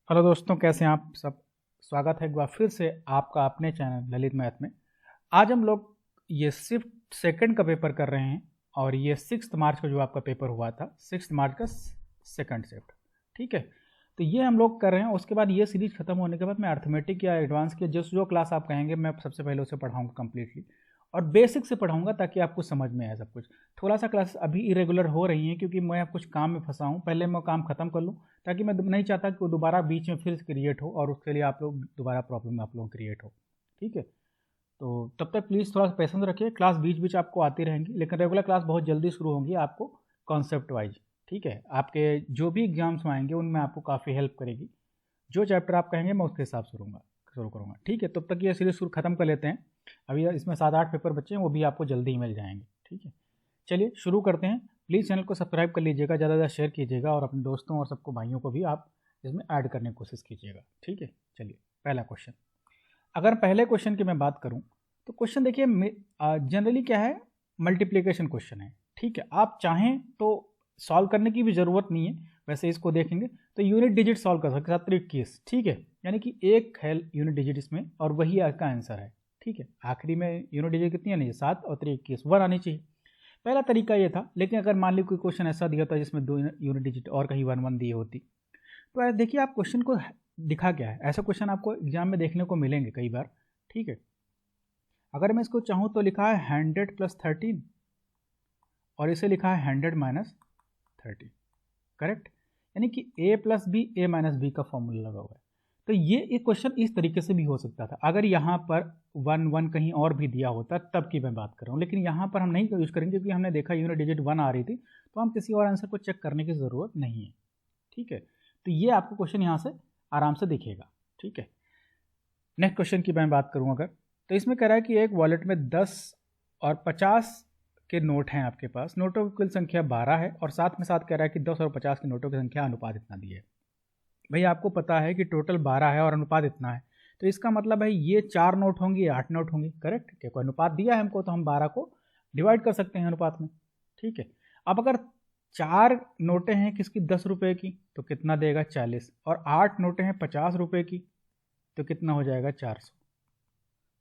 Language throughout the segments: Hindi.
हेलो दोस्तों, कैसे हैं आप सब। स्वागत है एक बार फिर से आपका अपने चैनल ललित मैथ में। आज हम लोग ये शिफ्ट सेकंड का पेपर कर रहे हैं और ये 6 मार्च को जो आपका पेपर हुआ था 6 मार्च का सेकंड शिफ्ट। ठीक है, तो ये हम लोग कर रहे हैं। उसके बाद ये सीरीज खत्म होने के बाद मैं अर्थमेटिक या एडवांस के जो क्लास आप कहेंगे मैं सबसे पहले उसे पढ़ाऊँगा कम्प्लीटली और बेसिक से पढ़ाऊँगा ताकि आपको समझ में आए सब कुछ। थोड़ा सा क्लास अभी इरेगुलर हो रही हैं क्योंकि मैं कुछ काम में फंसा हूँ। पहले मैं काम खत्म कर लूँ ताकि मैं नहीं चाहता कि वो दोबारा बीच में फिर क्रिएट हो और उसके लिए आप लोग दोबारा प्रॉब्लम आप लोगों क्रिएट हो। ठीक है, तो तब तक प्लीज़ थोड़ा पेशेंस रखिए। क्लास बीच बीच आपको आती रहेंगी लेकिन रेगुलर क्लास बहुत जल्दी शुरू होंगी आपको कॉन्सेप्ट वाइज। ठीक है, आपके जो भी एग्जाम्स में आएंगे उनमें आपको काफ़ी हेल्प करेगी। जो चैप्टर आप कहेंगे मैं उसके हिसाब से शुरू करूँगा। ठीक है, तब तक ये सीरीज शुरू खत्म कर लेते हैं। अभी इसमें 7-8 पेपर बच्चे हैं, वो भी आपको जल्दी ही मिल जाएंगे। ठीक है, चलिए शुरू करते हैं। प्लीज़ चैनल को सब्सक्राइब कर लीजिएगा, ज़्यादा से ज़्यादा शेयर कीजिएगा और अपने दोस्तों और सबको भाइयों को भी आप इसमें ऐड करने की कोशिश कीजिएगा। ठीक है, चलिए पहला क्वेश्चन। अगर पहले क्वेश्चन की मैं बात करूं तो क्वेश्चन देखिए जनरली क्या है, मल्टीप्लिकेशन क्वेश्चन है। ठीक है, आप चाहें तो सॉल्व करने की भी ज़रूरत नहीं है। वैसे इसको देखेंगे तो यूनिट डिजिट सॉल्व कर सकते हैं 21। ठीक है, यानी कि एक है यूनिट डिजिट इसमें और वही आपका आंसर है। ठीक है, आखिरी में यूनिट डिजिट कितनी आनी है 7 और 21 1 आनी चाहिए। पहला तरीका ये था, लेकिन अगर मान ली कोई क्वेश्चन ऐसा दिया था जिसमें 2 यूनिट डिजिट और कहीं 1 दी होती तो देखिए आप क्वेश्चन को दिखा क्या है। ऐसा क्वेश्चन आपको एग्जाम में देखने को मिलेंगे कई बार। ठीक है, अगर मैं इसको चाहूँ तो लिखा है 100 + 13 और इसे लिखा है 100 - 30। करेक्ट, यानी कि a + b a - b का फॉर्मूला लगा हुआ है। तो ये एक क्वेश्चन इस तरीके से भी हो सकता था अगर यहाँ पर 1 कहीं और भी दिया होता तब की मैं बात कर रहा हूँ। लेकिन यहाँ पर हम नहीं यूज करेंगे क्योंकि हमने देखा यूनिट डिजिट 1 आ रही थी, तो हम किसी और आंसर को चेक करने की ज़रूरत नहीं है। ठीक है, तो ये आपको क्वेश्चन यहाँ से आराम से दिखेगा। ठीक है, नेक्स्ट क्वेश्चन की मैं बात करूँ अगर, तो इसमें कह रहा है कि एक वॉलेट में 10 और 50 के नोट हैं आपके पास। नोटों की कुल संख्या 12 है और साथ में साथ कह रहा है कि 10 और 50 के नोटों की संख्या अनुपात इतना दी है। भाई आपको पता है कि टोटल 12 है और अनुपात इतना है, तो इसका मतलब है ये 4 नोट होंगे या 8 नोट होंगे। करेक्ट, क्या कोई अनुपात दिया है हमको तो हम 12 को डिवाइड कर सकते हैं अनुपात में। ठीक है, अब अगर 4 नोटें हैं किसकी 10 रुपये की तो कितना देगा 40 और 8 नोटें हैं 50 रुपये की तो कितना हो जाएगा 400।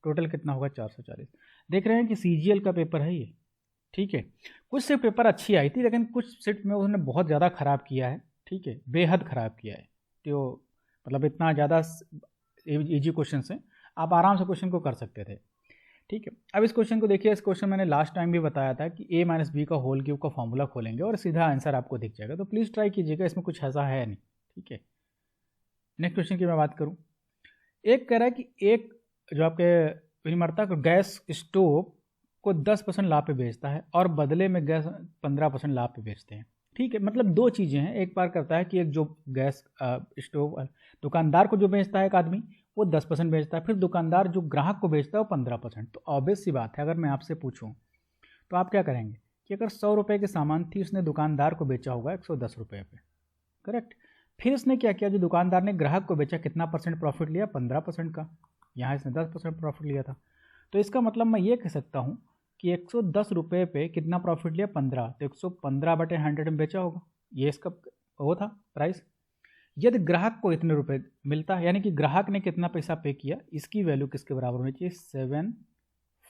टोटल कितना होगा 440। देख रहे हैं कि सीजीएल का पेपर है ये। ठीक है, कुछ से पेपर अच्छी आई थी लेकिन कुछ सेट में उसने बहुत ज़्यादा ख़राब किया है। ठीक है, बेहद ख़राब किया है। तो मतलब इतना ज़्यादा इजी क्वेश्चन से आप आराम से क्वेश्चन को कर सकते थे। ठीक है, अब इस क्वेश्चन को देखिए। इस क्वेश्चन मैंने लास्ट टाइम भी बताया था कि a - b का होल क्यूब का फॉर्मूला खोलेंगे और सीधा आंसर आपको दिख जाएगा। तो प्लीज़ ट्राई कीजिएगा, इसमें कुछ ऐसा है नहीं। ठीक है, नेक्स्ट क्वेश्चन की मैं बात करूँ। एक कह रहा है कि एक जो आपके विनिर्माता गैस स्टोव को 10% लाभ पे बेचता है और बदले में गैस 15% लाभ पे बेचते हैं। ठीक है, मतलब दो चीज़ें हैं। एक बार करता है कि एक जो गैस स्टोव दुकानदार को जो बेचता है एक आदमी वो 10% बेचता है, फिर दुकानदार जो ग्राहक को बेचता है वो 15%। तो ऑब्वियस सी बात है, अगर मैं आपसे पूछूं तो आप क्या करेंगे कि अगर 100 रुपये के सामान थी उसने दुकानदार को बेचा होगा 110 रुपये पे। करेक्ट, फिर इसने क्या किया, जो दुकानदार ने ग्राहक को बेचा कितना परसेंट प्रॉफिट लिया 15% का। यहाँ इसने 10% प्रॉफिट लिया था। तो इसका मतलब मैं ये कह सकता हूँ कि 110 रुपये पे कितना प्रॉफिट लिया 15, तो 115/100 में बेचा होगा। ये इसका वो था प्राइस। यदि ग्राहक को इतने रुपए मिलता है यानी कि ग्राहक ने कितना पैसा पे किया, इसकी वैल्यू किसके बराबर होनी चाहिए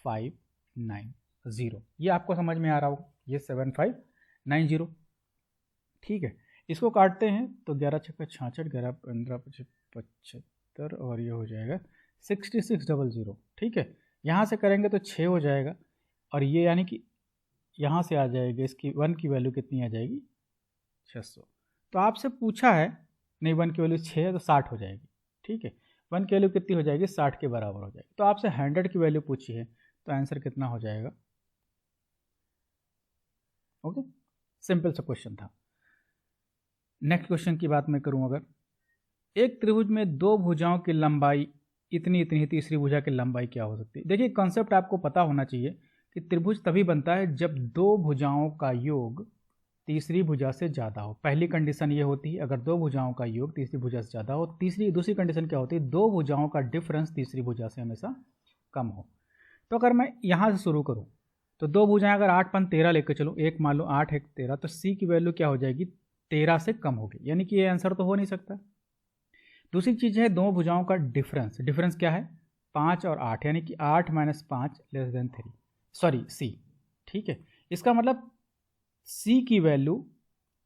7590। ये आपको समझ में आ रहा होगा, ये 7590। ठीक है, इसको काटते हैं तो 11 छक्का 66, 11 15 75 और ये हो जाएगा 6600। ठीक है, यहाँ से करेंगे तो 6 हो जाएगा और ये यानी कि यहाँ से आ जाएगा इसकी 1 की वैल्यू कितनी आ जाएगी 600। तो आपसे पूछा है, नहीं 1 की वैल्यू 6 है तो 60 हो जाएगी। ठीक है, 1 की वैल्यू कितनी हो जाएगी 60 के बराबर हो जाएगी। तो आपसे 100 की वैल्यू पूछी है तो आंसर कितना हो जाएगा। ओके, सिंपल सा क्वेश्चन था। नेक्स्ट क्वेश्चन की बात मैं करूं अगर, एक त्रिभुज में दो भुजाओं की लंबाई इतनी इतनी, तीसरी भुजा की लंबाई क्या हो सकती है। देखिए कॉन्सेप्ट आपको पता होना चाहिए कि त्रिभुज तभी बनता है जब दो भुजाओं का योग तीसरी भुजा से ज़्यादा हो। पहली कंडीशन ये होती है अगर दो भुजाओं का योग तीसरी भुजा से ज़्यादा हो। दूसरी कंडीशन क्या होती है, दो भुजाओं का डिफरेंस तीसरी भुजा से हमेशा कम हो। तो अगर मैं यहाँ से शुरू करूँ तो दो भुजाएं अगर 8 5 13 लेकर चलो, एक मान लो 8 1 13, तो सी की वैल्यू क्या हो जाएगी 13 से कम होगी, यानी कि ये आंसर तो हो नहीं सकता। दूसरी चीज़ है दोनों भुजाओं का डिफरेंस। डिफरेंस क्या है? 5 और 8, यानी कि 8 - 5 <3, सॉरी सी। ठीक है, इसका मतलब सी की वैल्यू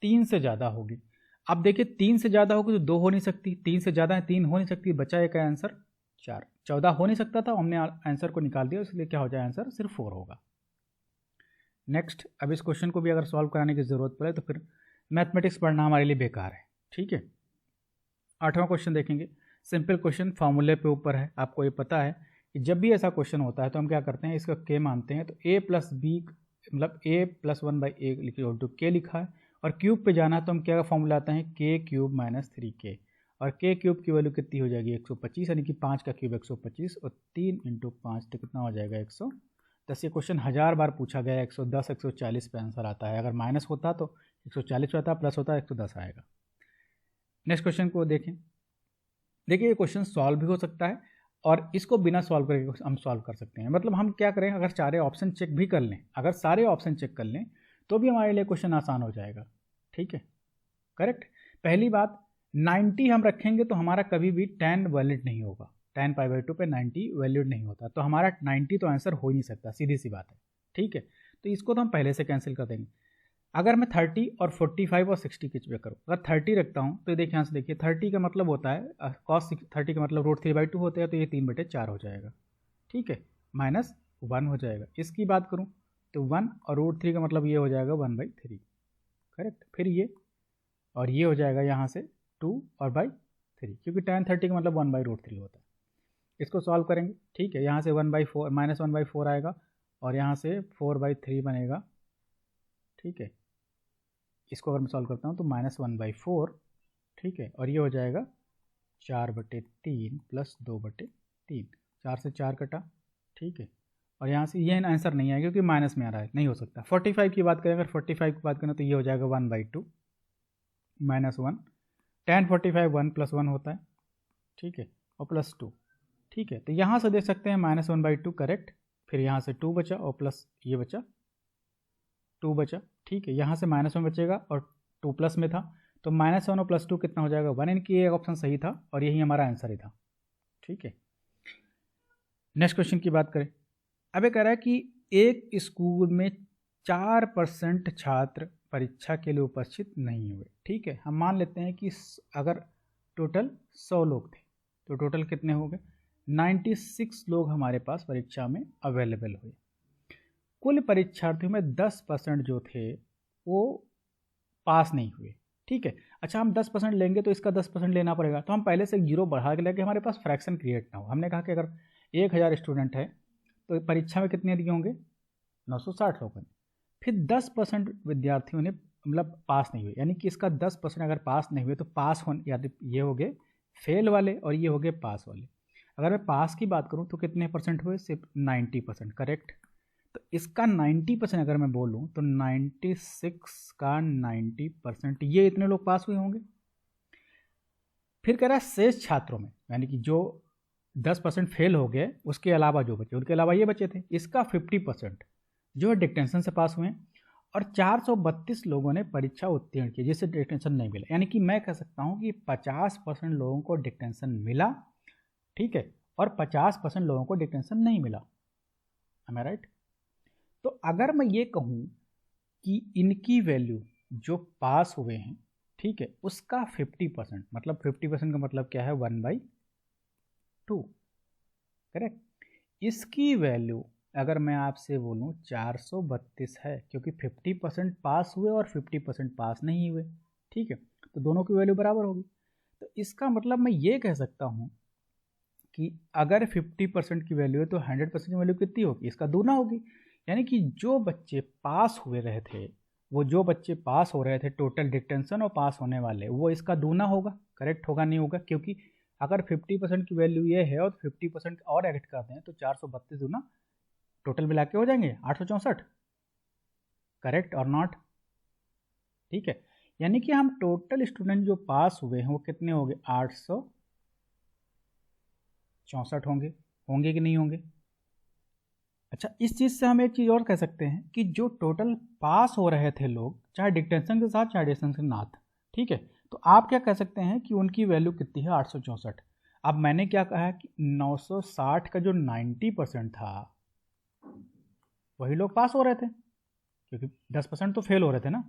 3 से ज़्यादा होगी। अब देखिए 3 से ज़्यादा होगी तो 2 हो नहीं सकती, 3 से ज़्यादा है 3 हो नहीं सकती, बचा एक आंसर 4। 14 हो नहीं सकता था, हमने आंसर को निकाल दिया, इसलिए क्या हो जाए आंसर सिर्फ 4 होगा। नेक्स्ट, अब इस क्वेश्चन को भी अगर सॉल्व कराने की ज़रूरत पड़े तो फिर मैथमेटिक्स पढ़ना हमारे लिए बेकार है। ठीक है, 8वां क्वेश्चन देखेंगे। सिंपल क्वेश्चन, फॉर्मूले पे ऊपर है। आपको ये पता है कि जब भी ऐसा क्वेश्चन होता है तो हम क्या करते हैं, इसका के मानते हैं। तो a प्लस बी मतलब a प्लस 1/a लिखो तो k लिखा है, और क्यूब पे जाना है तो हम क्या का फॉर्मूला आता है, k क्यूब माइनस 3k, और k क्यूब की वैल्यू कितनी हो जाएगी 125, यानी कि 5 का क्यूब 125, और 3 × 5 तो कितना हो जाएगा 110। ये क्वेश्चन 1000 बार पूछा गया है, 110 140 पे आंसर आता है। अगर माइनस होता तो 140 होता, प्लस होता 110 आएगा। नेक्स्ट क्वेश्चन को देखें। देखिए ये क्वेश्चन सॉल्व भी हो सकता है और इसको बिना सॉल्व करके हम सॉल्व कर सकते हैं। मतलब हम क्या करें, अगर सारे ऑप्शन चेक भी कर लें, अगर सारे ऑप्शन चेक कर लें तो भी हमारे लिए क्वेश्चन आसान हो जाएगा। ठीक है, करेक्ट। पहली बात, 90 हम रखेंगे तो हमारा कभी भी 10 वैलिड नहीं होगा। 10 π/2 पे 90 वैलिड नहीं होता, तो हमारा 90 तो आंसर हो ही नहीं सकता, सीधी सी बात है। ठीक है, तो इसको तो हम पहले से कैंसिल कर देंगे। अगर मैं 30 और 45 और 60 की चेक करूँ, अगर 30 रखता हूँ तो देखिए यहाँ से देखिए 30 का मतलब होता है cos 30 का मतलब √3/2 होता है, तो ये 3/4 हो जाएगा। ठीक है, -1 हो जाएगा। इसकी बात करूँ तो 1 और √3 का मतलब ये हो जाएगा 1/3, करेक्ट। फिर ये और ये हो जाएगा यहाँ से 2 और /3, क्योंकि tan 30 का मतलब 1/√3 होता है। इसको सॉल्व करेंगे। ठीक है, यहाँ से 1/4 -1/4 आएगा, और यहाँ से 4/3 बनेगा। ठीक है, इसको अगर मैं सॉल्व करता हूँ तो -1/4, ठीक है, और ये हो जाएगा 4/3 प्लस 2/3, 4 से 4 कटा। ठीक है, और यहाँ से ये आंसर नहीं आएगा क्योंकि माइनस में आ रहा है, नहीं हो सकता। 45 की बात करें, अगर 45 की बात करें तो ये हो जाएगा 1/2 -1, tan 45 1 + 1 होता है। ठीक है, और +2। ठीक है, तो यहाँ से देख सकते हैं -1/2, करेक्ट। फिर यहाँ से 2 बचा और प्लस ये बचा 2 बचा। ठीक है, यहाँ से -1 बचेगा और 2 प्लस में था, तो -1 और +2 कितना हो जाएगा 1, यानी कि ये ऑप्शन सही था और यही हमारा आंसर ही था। ठीक है, नेक्स्ट क्वेश्चन की बात करें। अब ये कह रहा है कि एक स्कूल में 4% छात्र परीक्षा के लिए उपस्थित नहीं हुए। ठीक है, हम मान लेते हैं कि अगर टोटल 100 लोग थे तो टोटल कितने हो गए, 96 लोग हमारे पास परीक्षा में अवेलेबल हुए। कुल परीक्षार्थियों में 10% जो थे वो पास नहीं हुए। ठीक है, अच्छा हम 10% लेंगे तो इसका 10% लेना पड़ेगा, तो हम पहले से 0 बढ़ा के लेके हमारे पास फ्रैक्शन क्रिएट ना हो। हमने कहा कि अगर 1000 स्टूडेंट है तो परीक्षा में कितने दिए होंगे, 960 लोगों ने। फिर 10% विद्यार्थियों ने मतलब पास नहीं हुए, यानी कि इसका 10% अगर पास नहीं हुए तो पास होने, या ये हो गए फेल वाले और ये हो गए पास वाले। अगर मैं पास की बात करूँ तो कितने परसेंट हुए, सिर्फ 90%, करेक्ट। तो इसका 90% अगर मैं बोलूँ तो 96 का 90%, ये इतने लोग पास हुए होंगे। फिर कह रहा है शेष छात्रों में, यानी कि जो 10% फेल हो गए उसके अलावा जो बचे, उनके अलावा ये बचे थे, इसका 50% जो है डिक्टेंशन से पास हुए, और 432 लोगों ने परीक्षा उत्तीर्ण की जिससे डिक्टेंशन नहीं मिला। यानी कि मैं कह सकता हूँ कि 50% लोगों को डिक्टेंशन मिला, ठीक है, और 50% लोगों को डिक्टेंशन नहीं मिला। एम आई राइट? तो अगर मैं ये कहूँ कि इनकी वैल्यू जो पास हुए हैं, ठीक है, उसका 50%, मतलब 50% का मतलब क्या है 1/2, करेक्ट। इसकी वैल्यू अगर मैं आपसे बोलूँ 432 है, क्योंकि 50% पास हुए और 50% पास नहीं हुए। ठीक है, तो दोनों की वैल्यू बराबर होगी। तो इसका मतलब मैं ये कह सकता हूँ कि अगर 50% की वैल्यू है तो 100% की वैल्यू कितनी होगी, इसका दूना होगी। यानी कि जो बच्चे पास हुए रहे थे, वो जो बच्चे पास हो रहे थे टोटल डिक्टेंशन और पास होने वाले, वो इसका दूना होगा, करेक्ट होगा नहीं होगा, क्योंकि अगर 50% की वैल्यू ये है और 50% और ऐड करते हैं तो 432 दूना टोटल मिला के हो जाएंगे 864, करेक्ट और नॉट। ठीक है, यानी कि हम टोटल स्टूडेंट जो पास हुए हैं वो कितने हो गए, 864 होंगे कि नहीं होंगे। अच्छा, इस चीज़ से हम एक चीज़ और कह सकते हैं कि जो टोटल पास हो रहे थे लोग, चाहे डिक्टेंशन के साथ चाहे डिक्टेंशन के साथ, ठीक है, तो आप क्या कह सकते हैं कि उनकी वैल्यू कितनी है 864। अब मैंने क्या कहा है कि 960 का जो 90% था वही लोग पास हो रहे थे, क्योंकि 10% तो फेल हो रहे थे ना।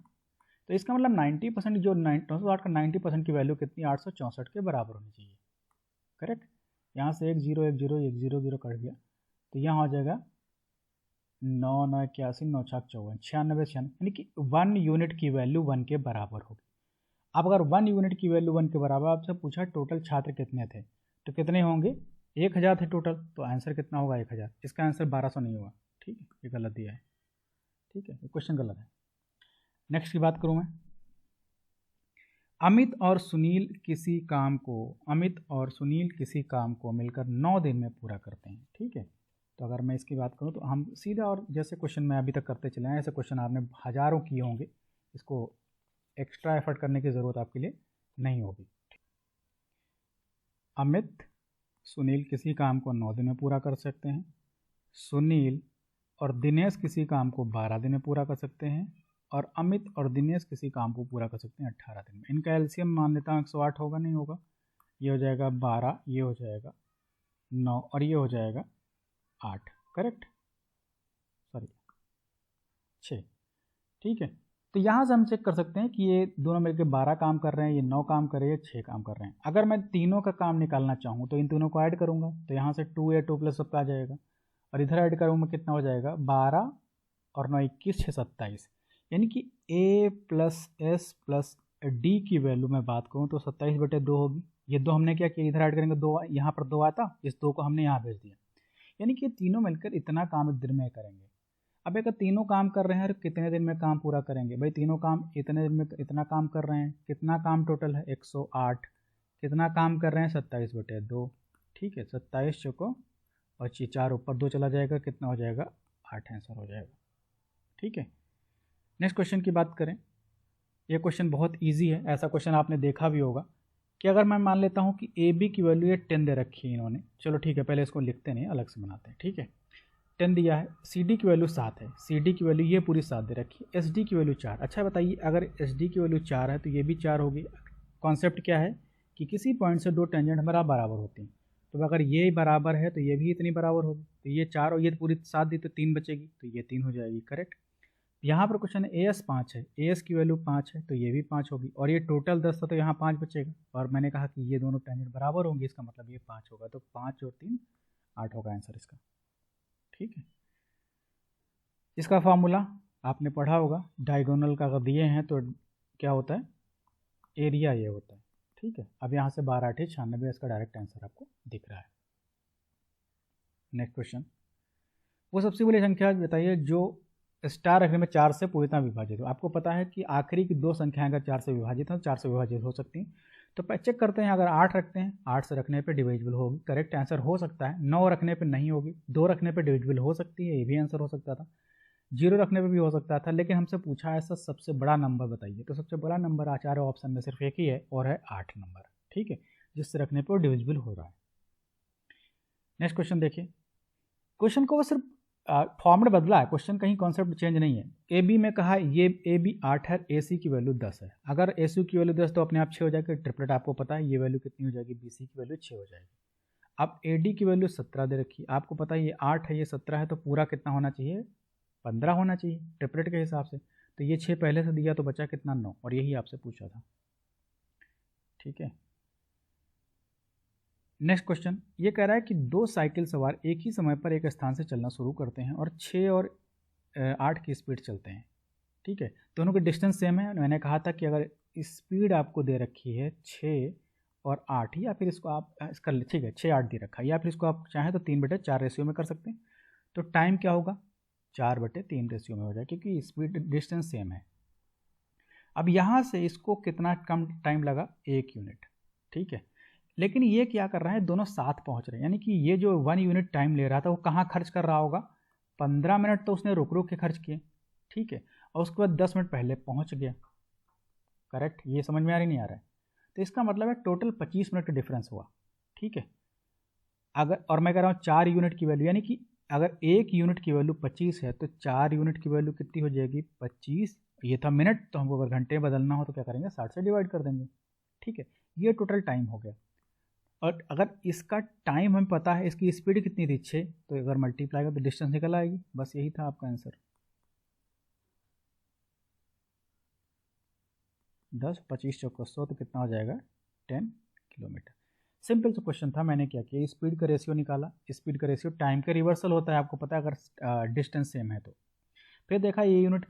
तो इसका मतलब 90% जो 960 का 90% की वैल्यू कितनी 864 के बराबर होनी चाहिए। करेक्ट। यहाँ से 1 0 1 0 1 0 0 कट गया, तो यहाँ हो जाएगा 9 9 81 9 6 54 96 96, यानी कि 1 यूनिट की वैल्यू 1 के बराबर होगी। अब अगर 1 यूनिट की वैल्यू 1 के बराबर, आपसे पूछा टोटल छात्र कितने थे, तो कितने होंगे 1000 थे टोटल, तो आंसर कितना होगा 1000। इसका आंसर 1200 नहीं होगा, ठीक है, ये गलत दिया है, ठीक है, ये क्वेश्चन गलत है। नेक्स्ट की बात करूँ मैं, अमित और सुनील किसी काम को मिलकर 9 दिन में पूरा करते हैं, ठीक है। तो अगर मैं इसकी बात करूं तो हम सीधा, और जैसे क्वेश्चन मैं अभी तक करते चले हैं ऐसे क्वेश्चन आपने हजारों किए होंगे, इसको एक्स्ट्रा एफर्ट करने की ज़रूरत आपके लिए नहीं होगी। अमित सुनील किसी काम को 9 दिन में पूरा कर सकते हैं, सुनील और दिनेश किसी काम को 12 दिन में पूरा कर सकते हैं, और अमित और दिनेश किसी काम को पूरा कर सकते हैं 18 दिन में। इनका एलसीएम मान लेता हूँ 108 होगा, नहीं होगा, ये हो जाएगा 12, ये हो जाएगा 9 और ये हो जाएगा 8, करेक्ट, सॉरी 6, ठीक है। तो यहाँ से हम चेक कर सकते हैं कि ये दोनों मिलकर 12 काम कर रहे हैं, ये 9 काम कर रहे हैं, 6 काम कर रहे हैं। अगर मैं तीनों का काम निकालना चाहूँ तो इन तीनों को ऐड करूँगा, तो यहाँ से 2 2 प्लस सबका आ जाएगा, और इधर ऐड करूँगा कितना हो जाएगा 12 और 9 21 6 27, यानी कि a plus S plus D की वैल्यू मैं बात करूँ तो 27/2 होगी। ये 2 हमने क्या किया, इधर ऐड करेंगे 2, यहाँ पर 2 आता, इस 2 को हमने यहाँ भेज दिया, यानी कि तीनों मिलकर इतना काम एक दिन में करेंगे। अब अगर तीनों काम कर रहे हैं और कितने दिन में काम पूरा करेंगे, भाई तीनों काम इतने दिन में इतना काम कर रहे हैं, कितना काम टोटल है 108, कितना काम कर रहे हैं 27/2, ठीक है, 27 चौको और 4 ऊपर 2 चला जाएगा, कितना हो जाएगा 8 आंसर हो जाएगा, ठीक है। नेक्स्ट क्वेश्चन की बात करें, ये क्वेश्चन बहुत इजी है, ऐसा क्वेश्चन आपने देखा भी होगा कि अगर मैं मान लेता हूँ कि ए बी की वैल्यू ये 10 दे रखी है इन्होंने, चलो ठीक है, पहले इसको लिखते नहीं, अलग से बनाते हैं, ठीक है। 10 दिया है, सी डी की वैल्यू 7 है, सी डी की वैल्यू ये पूरी 7 दे रखी है, एस डी की वैल्यू 4। अच्छा बताइए, अगर एस डी की वैल्यू 4 है तो ये भी 4 होगी। कॉन्सेप्ट क्या है कि किसी पॉइंट से 2 टेंजेंट हमारा बराबर होती हैं, तो अगर ये बराबर है तो ये भी इतनी बराबर होगी, तो ये 4 और ये पूरी 7 दी तो 3 बचेगी, तो ये 3 हो जाएगी, करेक्ट। यहाँ पर क्वेश्चन ए एस 5 है, ए एस की वैल्यू 5 है तो ये भी 5 होगी, और ये टोटल 10 था तो यहाँ 5 बचेगा, और मैंने कहा कि ये दोनों टेंजेंट बराबर होंगे, इसका मतलब ये 5 होगा, तो 5 और 3 8 होगा आंसर इसका, ठीक है। इसका फार्मूला आपने पढ़ा होगा, डायगोनल का अगर दिए हैं तो क्या होता है, एरिया ये होता है, ठीक है। अब यहाँ से 12 8 96, इसका डायरेक्ट आंसर आपको दिख रहा है। नेक्स्ट क्वेश्चन, वो सबसे बड़ी संख्या बताइए जो स्टार रखने में 4 से पूरी तरह विभाजित हो। आपको पता है कि आखिरी की 2 संख्याएं अगर 4 से विभाजित हो, 4 से विभाजित हो सकती हैं, तो चेक करते हैं, अगर 8 रखते हैं 8 से रखने पे डिविजिबल होगी, करेक्ट आंसर हो सकता है। 9 रखने पे नहीं होगी, 2 रखने पे डिविजिबल हो सकती है, ये भी आंसर हो सकता था। 0 रखने पे भी हो सकता था, लेकिन हमसे पूछा ऐसा सबसे बड़ा नंबर बताइए, तो सबसे बड़ा नंबर आचार्य ऑप्शन में सिर्फ एक ही है, और है 8 नंबर, ठीक है, जिससे रखने पर डिविजिबल हो रहा है। नेक्स्ट क्वेश्चन देखिए, क्वेश्चन को वो सिर्फ फॉर्मेट बदला है, क्वेश्चन कहीं कॉन्सेप्ट चेंज नहीं है। ए बी में कहा ये ए बी 8 है, ए सी की वैल्यू 10 है, अगर ए सी की वैल्यू 10 तो अपने आप 6 हो जाएगा, ट्रिपलेट आपको पता है, ये वैल्यू कितनी हो जाएगी, बी सी की वैल्यू 6 हो जाएगी। अब ए डी की वैल्यू 17 दे रखी, आपको पता है ये 8 है, ये 17 है, तो पूरा कितना होना चाहिए 15 होना चाहिए ट्रिपलेट के हिसाब से, तो ये 6 पहले से दिया तो बचा कितना 9, और यही आपसे पूछा था, ठीक है। नेक्स्ट क्वेश्चन ये कह रहा है कि 2 साइकिल सवार एक ही समय पर एक स्थान से चलना शुरू करते हैं और 6 और 8 की स्पीड चलते हैं, ठीक है, दोनों की डिस्टेंस सेम है। मैंने कहा था कि अगर स्पीड आपको दे रखी है 6 और 8, या फिर इसको आप इसका ठीक है 6 8 दे रखा है, या फिर इसको आप चाहें तो 3/4 रेशियो में कर सकते हैं, तो टाइम क्या होगा 4/3 रेशियो में हो जाए, क्योंकि स्पीड डिस्टेंस सेम है। अब यहाँ से इसको कितना कम टाइम लगा 1 यूनिट, ठीक है, लेकिन ये क्या कर रहा है, दोनों साथ पहुंच रहे हैं, यानी कि ये जो 1 यूनिट टाइम ले रहा था वो कहाँ खर्च कर रहा होगा, 15 मिनट तो उसने रुक रुक के खर्च किए, ठीक है, और उसके बाद 10 मिनट पहले पहुंच गया, करेक्ट। ये समझ में आ रही नहीं आ रहा है, तो इसका मतलब है टोटल 25 मिनट का डिफरेंस हुआ, ठीक है। अगर, और मैं कह रहा हूँ 4 यूनिट की वैल्यू, यानी कि अगर 1 यूनिट की वैल्यू 25 है तो 4 यूनिट की वैल्यू कितनी हो जाएगी 25, ये था मिनट, तो हमको अगर घंटे में बदलना हो तो क्या करेंगे 60 से डिवाइड कर देंगे, ठीक है, ये टोटल टाइम हो गया। और अगर इसका टाइम हमें पता है, इसकी स्पीड कितनी थी 6, तो अगर मल्टीप्लाई कर तो डिस्टेंस निकल आएगी। बस यही था आपका आंसर। 10 25 चौका 100 तो कितना हो जाएगा 10 किलोमीटर। सिंपल सा क्वेश्चन था। मैंने क्या किया, स्पीड का रेशियो निकाला। स्पीड का रेशियो टाइम का रिवर्सल होता है, आपको पता है अगर डिस्टेंस सेम है तो। फिर देखा ये यूनिट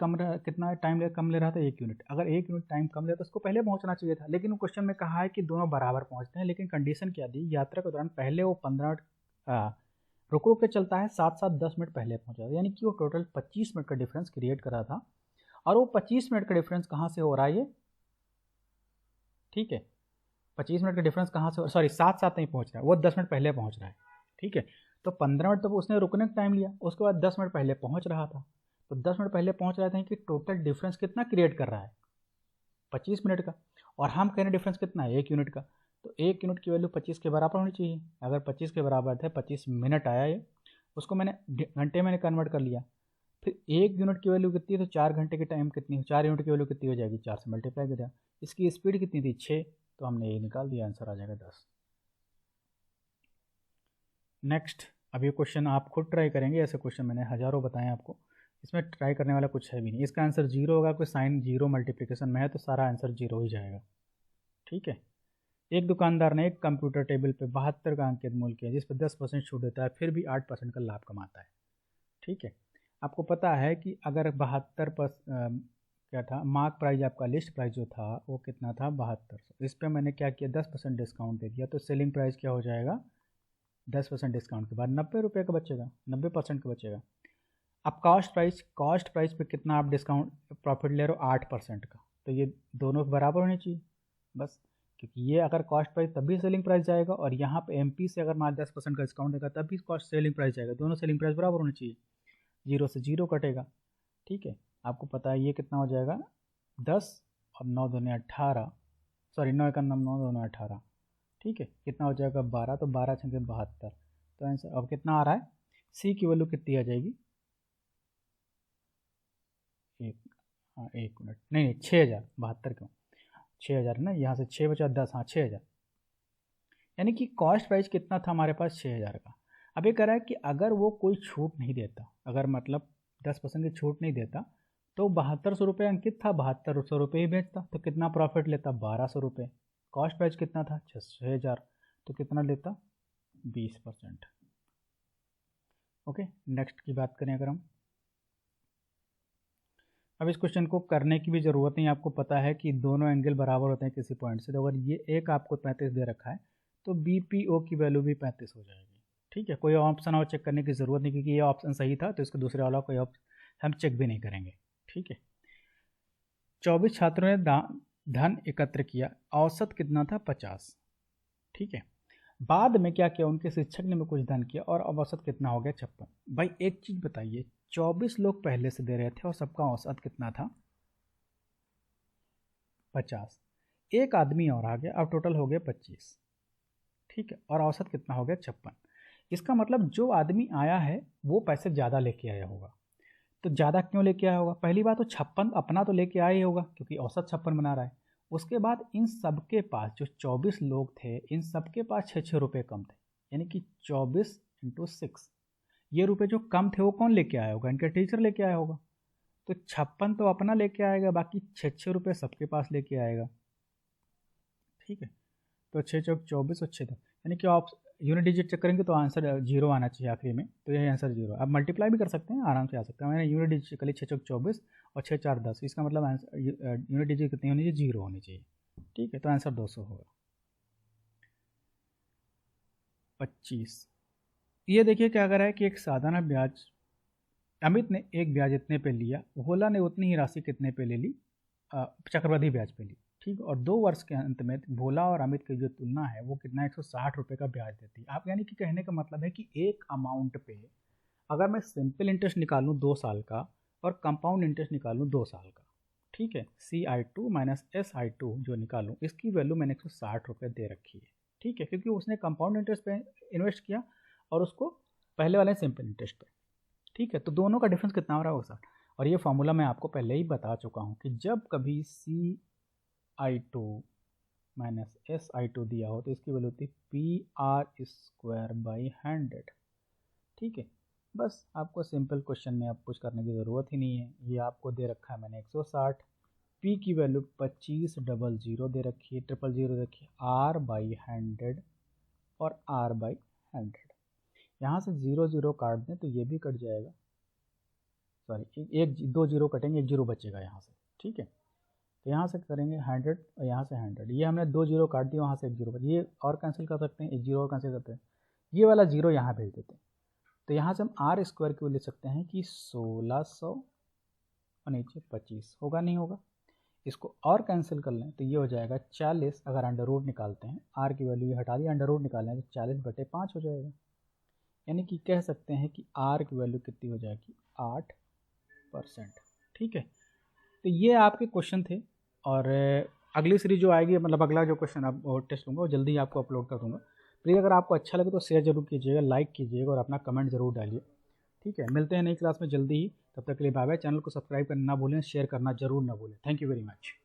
कितना टाइम कम ले रहा था 1 यूनिट। अगर 1 यूनिट टाइम कम ले तो उसको पहले पहुंचना चाहिए था, लेकिन वो क्वेश्चन में कहा है कि दोनों बराबर पहुंचते हैं। लेकिन कंडीशन क्या दी, यात्रा के दौरान पहले वो 15 रुक रुक के चलता है, साथ साथ 10 मिनट पहले पहुंचा, यानी कि वो टोटल 25 मिनट का डिफरेंस क्रिएट कर रहा था। और वो 25 मिनट का डिफरेंस कहाँ से हो रहा है ये, ठीक है, 25 मिनट का डिफरेंस कहाँ से, सॉरी साथ साथ नहीं पहुंच रहा है, वो 10 मिनट पहले पहुंच रहा है, ठीक है। तो 15 मिनट तो उसने रुकने का टाइम लिया, उसके बाद 10 मिनट पहले पहुंच रहा था। तो 10 मिनट पहले पहुंच रहा था कि टोटल डिफरेंस कितना क्रिएट कर रहा है 25 मिनट का। और हम कह रहे हैं डिफरेंस कितना है 1 यूनिट का, तो 1 यूनिट की वैल्यू 25 के बराबर होनी चाहिए। अगर 25 के बराबर थे, 25 मिनट आया ये, उसको मैंने घंटे में कन्वर्ट कर लिया। फिर 1 यूनिट की वैल्यू कितनी है, तो 4 घंटे की टाइम कितनी है, 4 यूनिट की वैल्यू कितनी हो जाएगी, 4 से मल्टीप्लाई कर दिया। इसकी स्पीड कितनी थी 6, तो हमने ये निकाल दिया, आंसर आ जाएगा 10। नेक्स्ट, अब ये क्वेश्चन आप खुद ट्राई करेंगे, ऐसे क्वेश्चन मैंने हज़ारों बताए आपको, इसमें ट्राई करने वाला कुछ है भी नहीं। इसका आंसर 0 होगा, कोई साइन 0 मल्टीप्लिकेशन में है तो सारा आंसर 0 ही जाएगा, ठीक है। एक दुकानदार ने एक कंप्यूटर टेबल पे 72 का अंकित मूल्य किया, जिस पर 10% छूट देता है, फिर भी 8% का लाभ कमाता है, ठीक है। आपको पता है कि अगर 72 क्या था मार्क प्राइस, आपका लिस्ट प्राइस जो था वो कितना था 7200, इस पर मैंने क्या किया 10% डिस्काउंट दे दिया, तो सेलिंग प्राइस क्या हो जाएगा 10% डिस्काउंट के बाद 90 रुपये का बचेगा, 90% का बचेगा। अब कॉस्ट प्राइस पे कितना आप डिस्काउंट प्रॉफिट ले रहे हो 8% का, तो ये दोनों बराबर होने चाहिए बस, क्योंकि ये अगर कॉस्ट प्राइस तभी सेलिंग प्राइस जाएगा, और यहाँ पे एमपी से अगर मान 10% का डिस्काउंट देगा तभी कॉस्ट सेलिंग प्राइस जाएगा, दोनों सेलिंग प्राइस बराबर होनी चाहिए, 0 से 0 कटेगा, ठीक है। आपको पता है ये कितना हो जाएगा 10 और 9 दूनी 18, सॉरी 9 का 9 दूनी 18, ठीक है, कितना हो जाएगा 12, तो 12 छंगे 72, तो आंसर अब कितना आ रहा है, सी की वैल्यू कितनी आ जाएगी, एक मिनट, नहीं 6000, 72 क्यों, 6000 ना, यहाँ से 6 बचा 10, हाँ 6000, यानी कि कॉस्ट प्राइस कितना था हमारे पास 6000 का। अब ये कह रहा है कि अगर वो कोई छूट नहीं देता, अगर मतलब 10% की छूट नहीं देता, तो 7200 रुपये अंकित था, 7200 रुपये ही बेचता, तो कितना प्रॉफिट लेता 1200 रुपये। कॉस्ट प्राइस कितना था 6000, तो कितना लेता 20%। ओके, नेक्स्ट की बात करें अगर हम, अब इस क्वेश्चन को करने की भी ज़रूरत नहीं, आपको पता है कि दोनों एंगल बराबर होते हैं किसी पॉइंट से, तो अगर ये एक आपको 35 दे रखा है तो BPO की वैल्यू भी 35 हो जाएगी, ठीक है। कोई ऑप्शन और चेक करने की ज़रूरत नहीं, क्योंकि ये ऑप्शन सही था तो इसको दूसरे वाला कोई ऑप्शन हम चेक भी नहीं करेंगे, ठीक है। 24 छात्रों ने धन एकत्र किया, औसत कितना था 50, ठीक है। बाद में क्या किया, उनके शिक्षक ने भी कुछ धन किया और औसत कितना हो गया 56। भाई एक चीज़ बताइए, 24 लोग पहले से दे रहे थे और सबका औसत कितना था 50, एक आदमी और आ गया, अब टोटल हो गया 25, ठीक है, और औसत कितना हो गया 56। इसका मतलब जो आदमी आया है वो पैसे ज़्यादा लेके आया होगा। तो ज़्यादा क्यों लेके आया होगा, पहली बात तो 56 अपना तो लेके आया ही होगा, क्योंकि औसत 56 बना रहा है। उसके बाद इन सबके पास जो 24 लोग थे, इन सबके पास 6-6 रुपये कम थे, यानी कि 24 × 6, ये रुपए जो कम थे वो कौन लेके आया होगा, इनका टीचर लेके आया होगा। तो 56 तो अपना लेके आएगा, बाकी 6-6 रुपये सबके पास लेके आएगा, ठीक है। तो 6 चौक 24 और 6 दो, यानी कि आप यूनिट डिजिट चेक करेंगे तो आंसर 0 आना चाहिए आखिरी में, तो यही आंसर 0। आप मल्टीप्लाई भी कर सकते हैं, आराम से आ सकता है। मैंने यूनिट डिजिट चेक 6 चौक 24 और 6 4 10, इसका मतलब आंसर यूनिट डिजिट कितनी होनी चाहिए 0 होनी चाहिए, ठीक है। तो आंसर 200 होगा। 25, ये देखिए क्या कर रहा है कि एक साधारण ब्याज, अमित ने एक ब्याज इतने पे लिया, भोला ने उतनी ही राशि कितने पे ले ली, चक्रवृद्धि ब्याज पे ली, ठीक। और 2 वर्ष के अंत में भोला और अमित की जो तुलना है वो कितना 160 रुपये का ब्याज देती है। आप यानी कि कहने का मतलब है कि एक अमाउंट पे अगर मैं सिंपल इंटरेस्ट निकालूँ 2 साल का और कंपाउंड इंटरेस्ट निकालूँ 2 साल का, ठीक है, CI2 माइनस SI2 जो निकालूँ, इसकी वैल्यू मैंने 160 रुपये दे रखी है, ठीक है, क्योंकि उसने कंपाउंड इंटरेस्ट पे इन्वेस्ट किया और उसको पहले वाले सिंपल इंटरेस्ट पे, ठीक है। तो दोनों का डिफरेंस कितना हो रहा है 160, और ये फॉर्मूला मैं आपको पहले ही बता चुका हूँ कि जब कभी CI2 माइनस SI2 दिया हो तो इसकी वैल्यू होती PR²/100। ठीक है, बस आपको सिंपल क्वेश्चन में अब कुछ करने की ज़रूरत ही नहीं है। ये आपको दे रखा है मैंने 160, P की वैल्यू 2500 दे रखी है, 000 दे रखी है, R/100 और R/100। यहाँ से 0 0 काट दें तो ये भी कट जाएगा, सॉरी एक 2 0 कटेंगे, 1 0 बचेगा यहाँ से। ठीक है, तो यहाँ से करेंगे 100 और यहाँ से 100, ये हमने 2 0 काट दिया, वहाँ से 1 0 बच, ये और कैंसिल कर सकते हैं, 1 0 और कैंसिल करते हैं, ये वाला 0 यहाँ भेज देते हैं। तो यहाँ से हम R² की ले सकते हैं कि 1600 और नीचे 25 होगा, नहीं होगा, इसको और कैंसिल कर लें तो ये हो जाएगा 40। अगर अंडर रूट निकालते हैं, R की वैल्यू हटा दी, अंडर रूट निकालें तो 40/5 हो जाएगा। यानी कि कह सकते हैं कि R की वैल्यू कितनी हो जाएगी, 8%। ठीक है, तो ये आपके क्वेश्चन थे और अगली सीरीज जो आएगी, मतलब अगला जो क्वेश्चन आप टेस्ट लूँगा वो जल्दी आपको अपलोड कर दूँगा। प्लीज़ अगर आपको अच्छा लगे तो शेयर जरूर कीजिएगा, लाइक कीजिएगा और अपना कमेंट ज़रूर डालिए। ठीक है, मिलते हैं नई क्लास में जल्दी ही, तब तक के लिए बाय बाय। चैनल को सब्सक्राइब करना ना भूलें, शेयर करना जरूर ना भूलें। Thank you very much.